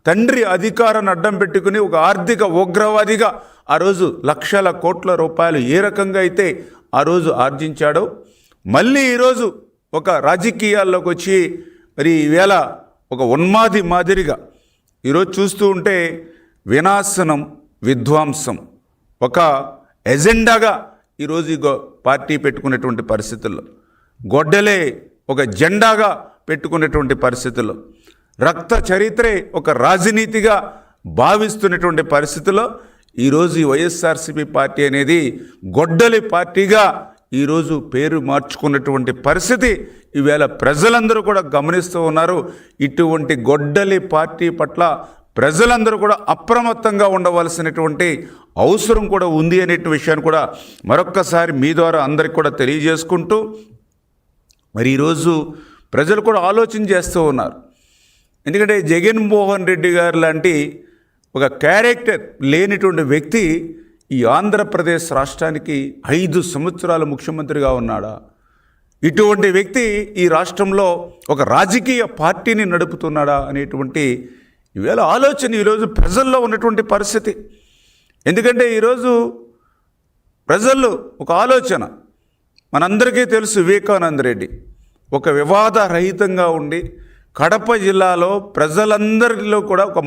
తండ్రి అధికారాన్ని అడ్డం పెట్టుకుని ఒక ఆర్థిక ఉగ్రవాదిగా ఆ రోజు లక్షల కోట్ల రూపాయలు ఏ రకంగా అయితే ఆ రోజు ఆర్జించాడో, మళ్ళీ ఈరోజు ఒక రాజకీయాల్లోకి వచ్చి మరి ఈవేళ ఒక ఉన్మాది మాదిరిగా ఈరోజు చూస్తూ ఉంటే వినాశనం, విధ్వంసం ఒక ఎజెండాగా ఈరోజు ఈ పార్టీ పెట్టుకునేటువంటి పరిస్థితుల్లో, గొడ్డలే ఒక జెండాగా పెట్టుకునేటువంటి పరిస్థితుల్లో, రక్త చరిత్రే ఒక రాజనీతిగా భావిస్తున్నటువంటి పరిస్థితుల్లో ఈరోజు ఈ వైఎస్ఆర్సీపీ పార్టీ అనేది గొడ్డలి పార్టీగా ఈరోజు పేరు మార్చుకున్నటువంటి పరిస్థితి ఈవేళ ప్రజలందరూ కూడా గమనిస్తూ ఉన్నారు. ఇటువంటి గొడ్డలి పార్టీ పట్ల ప్రజలందరూ కూడా అప్రమత్తంగా ఉండవలసినటువంటి అవసరం కూడా ఉంది అనే విషయాన్ని కూడా మరొక్కసారి మీ ద్వారా అందరికీ కూడా తెలియజేసుకుంటూ, మరి ఈరోజు ప్రజలు కూడా ఆలోచన చేస్తూ ఉన్నారు. ఎందుకంటే జగన్మోహన్ రెడ్డి గారు లాంటి ఒక క్యారెక్టర్ లేనిటువంటి వ్యక్తి ఈ ఆంధ్రప్రదేశ్ రాష్ట్రానికి 5 సంవత్సరాలు ముఖ్యమంత్రిగా ఉన్నాడా? ఇటువంటి వ్యక్తి ఈ రాష్ట్రంలో ఒక రాజకీయ పార్టీని నడుపుతున్నాడా అనేటువంటి ఈవేళ ఆలోచన ఈరోజు ప్రజల్లో ఉన్నటువంటి పరిస్థితి. ఎందుకంటే ఈరోజు ప్రజల్లో ఒక ఆలోచన, మనందరికీ తెలుసు వివేకానంద రెడ్డి ఒక వివాదరహితంగా ఉండి కడప జిల్లాలో ప్రజలందరిలో కూడా ఒక